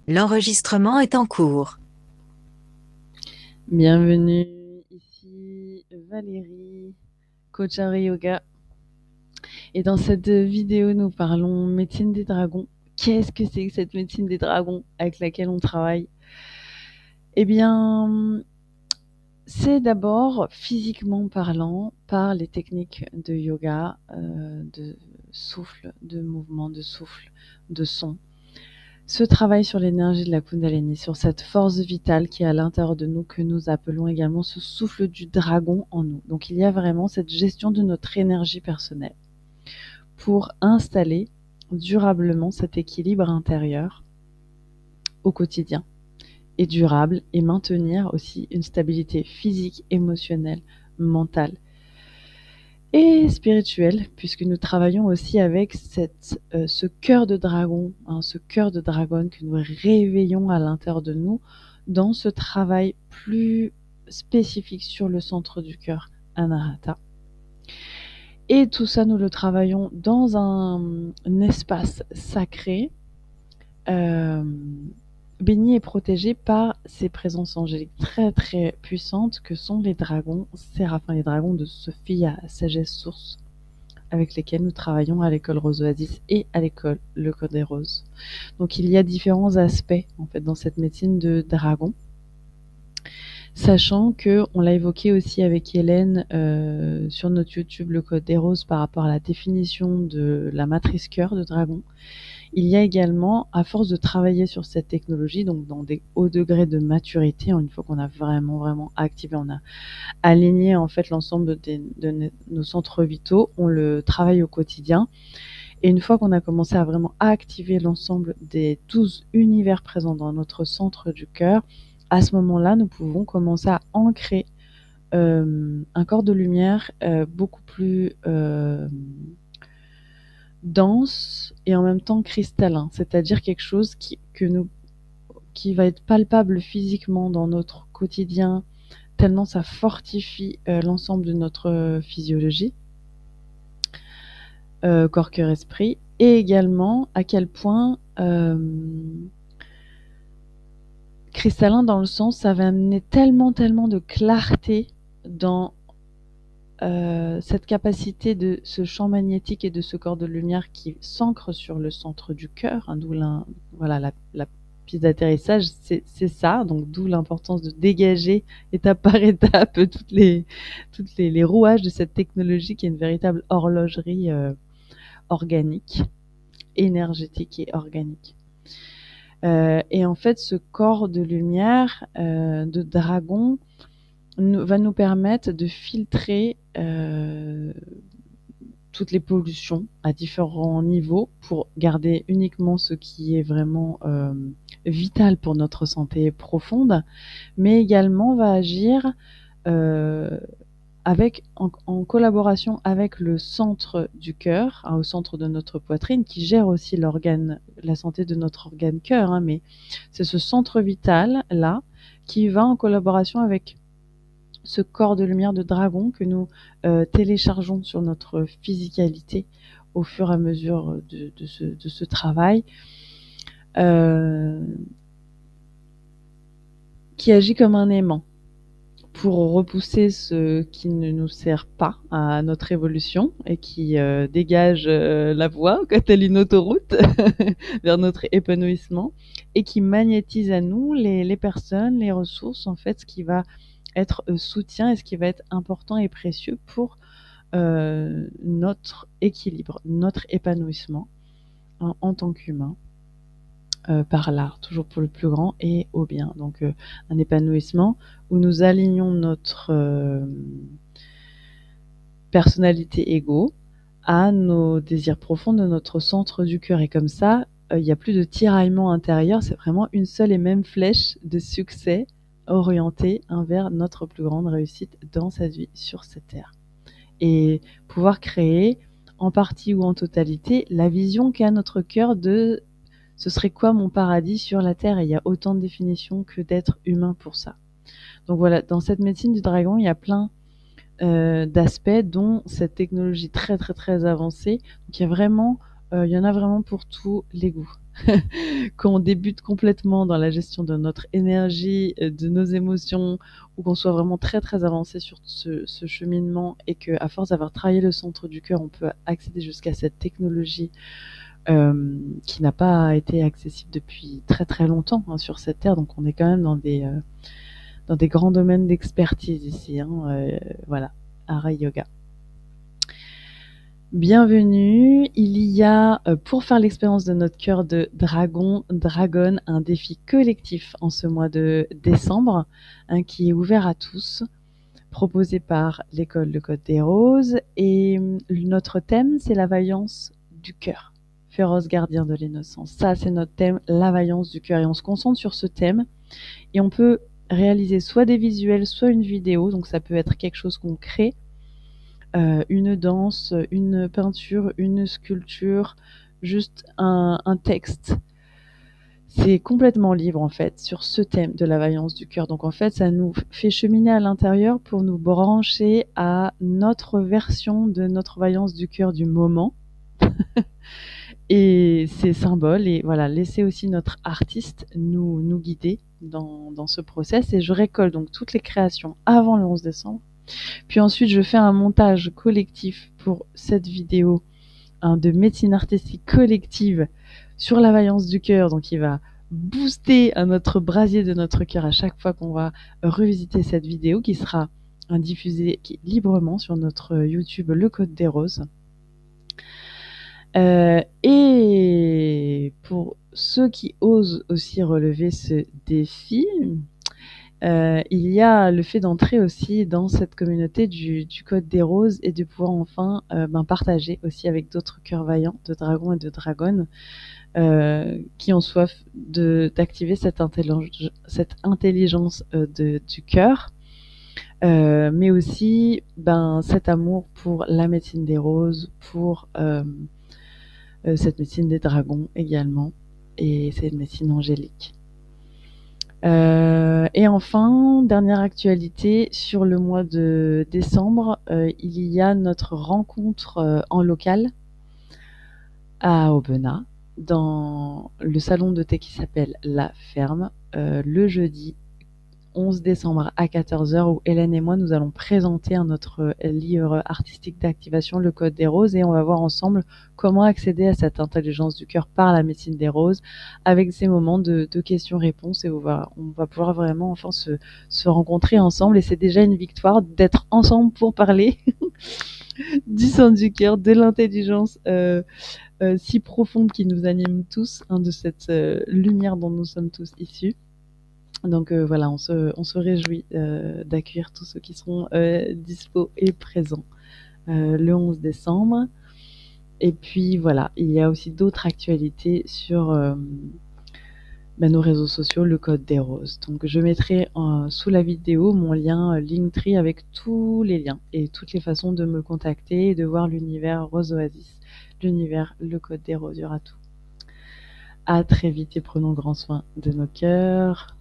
L'enregistrement est en cours. Bienvenue, ici Valérie, coach Harry Yoga. Et dans cette vidéo, nous parlons médecine des dragons. Qu'est-ce que c'est que cette médecine des dragons avec laquelle on travaille? Eh bien, c'est d'abord, physiquement parlant, par les techniques de yoga, de souffle, de mouvement, de souffle, de son. Ce travail sur l'énergie de la Kundalini, sur cette force vitale qui est à l'intérieur de nous, que nous appelons également ce souffle du dragon en nous. Donc il y a vraiment cette gestion de notre énergie personnelle pour installer durablement cet équilibre intérieur au quotidien et durable, et maintenir aussi une stabilité physique, émotionnelle, mentale et spirituelle, puisque nous travaillons aussi avec ce cœur de dragon, ce cœur de dragonne que nous réveillons à l'intérieur de nous dans ce travail plus spécifique sur le centre du cœur, Anahata. Et tout ça, nous le travaillons dans un espace sacré, euh, béni et protégé par ces présences angéliques très très puissantes que sont les dragons séraphins, les dragons de Sophia, sagesse source, avec lesquels nous travaillons à l'école Rose Oasis et à l'école Le Code des Roses. Donc il y a différents aspects en fait dans cette médecine de dragon, sachant que on l'a évoqué aussi avec Hélène sur notre YouTube Le Code des Roses par rapport à la définition de la matrice cœur de dragon. Il y a également, à force de travailler sur cette technologie, donc dans des hauts degrés de maturité, une fois qu'on a vraiment activé, on a aligné en fait l'ensemble de nos centres vitaux, on le travaille au quotidien. Et une fois qu'on a commencé à vraiment activer l'ensemble des 12 univers présents dans notre centre du cœur, à ce moment-là, nous pouvons commencer à ancrer un corps de lumière beaucoup plus dense et en même temps cristallin, c'est-à-dire quelque chose qui va être palpable physiquement dans notre quotidien, tellement ça fortifie l'ensemble de notre physiologie, corps, cœur, esprit, et également à quel point cristallin dans le sens, ça va amener tellement de clarté dans cette capacité de ce champ magnétique et de ce corps de lumière qui s'ancre sur le centre du cœur, d'où la piste d'atterrissage, c'est ça, donc d'où l'importance de dégager étape par étape les rouages de cette technologie qui est une véritable horlogerie organique, énergétique et organique. Et en fait, ce corps de lumière de dragon va nous permettre de filtrer toutes les pollutions à différents niveaux pour garder uniquement ce qui est vraiment vital pour notre santé profonde, mais également va agir en collaboration avec le centre du cœur, au centre de notre poitrine, qui gère aussi la santé de notre organe cœur, mais c'est ce centre vital là qui va en collaboration avec ce corps de lumière de dragon que nous téléchargeons sur notre physicalité au fur et à mesure de ce travail, qui agit comme un aimant pour repousser ce qui ne nous sert pas à notre évolution et qui dégage la voie quand elle est une autoroute vers notre épanouissement, et qui magnétise à nous les personnes, les ressources, en fait, ce qui va être soutien et ce qui va être important et précieux pour notre équilibre, notre épanouissement en tant qu'humain. Par l'art, toujours pour le plus grand et au bien. Donc un épanouissement où nous alignons notre personnalité égo à nos désirs profonds de notre centre du cœur. Et comme ça, il n'y a plus de tiraillement intérieur, c'est vraiment une seule et même flèche de succès orientée vers notre plus grande réussite dans cette vie sur cette terre. Et pouvoir créer en partie ou en totalité la vision qu'a notre cœur de ce serait quoi mon paradis sur la terre, et il y a autant de définitions que d'être humain pour ça. Donc voilà, dans cette médecine du dragon, il y a plein d'aspects, dont cette technologie très avancée. Donc il y en a vraiment pour tous les goûts. qu'on débute complètement dans la gestion de notre énergie, de nos émotions, ou qu'on soit vraiment très très avancé sur ce cheminement, et qu'à force d'avoir travaillé le centre du cœur, on peut accéder jusqu'à cette technologie qui n'a pas été accessible depuis très très longtemps hein, sur cette terre. Donc on est quand même dans des grands domaines d'expertise ici. Voilà, Hara Yoga. Bienvenue. Il y a, pour faire l'expérience de notre cœur de dragon, un défi collectif en ce mois de décembre, hein, qui est ouvert à tous, proposé par l'école Le Code des Roses. Et notre thème, c'est la vaillance du cœur, féroce gardien de l'innocence. Ça, c'est notre thème, la vaillance du cœur. Et on se concentre sur ce thème. Et on peut réaliser soit des visuels, soit une vidéo. Donc ça peut être quelque chose qu'on crée, une danse, une peinture, une sculpture, juste un texte. C'est complètement libre en fait sur ce thème de la vaillance du cœur. Donc en fait, ça nous fait cheminer à l'intérieur pour nous brancher à notre version de notre vaillance du cœur du moment. Et ces symboles, et voilà, laisser aussi notre artiste nous guider dans ce process. Et je récolte donc toutes les créations avant le 11 décembre. Puis ensuite, je fais un montage collectif pour cette vidéo de médecine artistique collective sur la vaillance du cœur. Donc, il va booster à notre brasier de notre cœur à chaque fois qu'on va revisiter cette vidéo, qui sera diffusée librement sur notre YouTube Le Code des Roses. Et pour ceux qui osent aussi relever ce défi, il y a le fait d'entrer aussi dans cette communauté du Code des Roses, et de pouvoir enfin partager aussi avec d'autres cœurs vaillants de dragons et de dragonnes qui ont soif d'activer cette intelligence du cœur, mais aussi cet amour pour la médecine des roses, pour cette médecine des dragons également, et cette médecine angélique. Et enfin, dernière actualité, sur le mois de décembre, il y a notre rencontre en local à Aubenas, dans le salon de thé qui s'appelle La Ferme, le jeudi 11 décembre à 14h, où Hélène et moi, nous allons présenter notre livre artistique d'activation, Le Code des Roses, et on va voir ensemble comment accéder à cette intelligence du cœur par la médecine des roses, avec ces moments de questions-réponses, et on va pouvoir vraiment enfin se rencontrer ensemble. Et c'est déjà une victoire d'être ensemble pour parler du sang du cœur, de l'intelligence si profonde qui nous anime tous, de cette lumière dont nous sommes tous issus. Donc voilà, on se réjouit d'accueillir tous ceux qui seront dispo et présents le 11 décembre. Et puis voilà, il y a aussi d'autres actualités sur nos réseaux sociaux, le Code des Roses. Donc je mettrai sous la vidéo mon lien Linktree avec tous les liens et toutes les façons de me contacter et de voir l'univers Rose Oasis, l'univers Le Code des Roses, il y aura tout. À très vite et prenons grand soin de nos cœurs.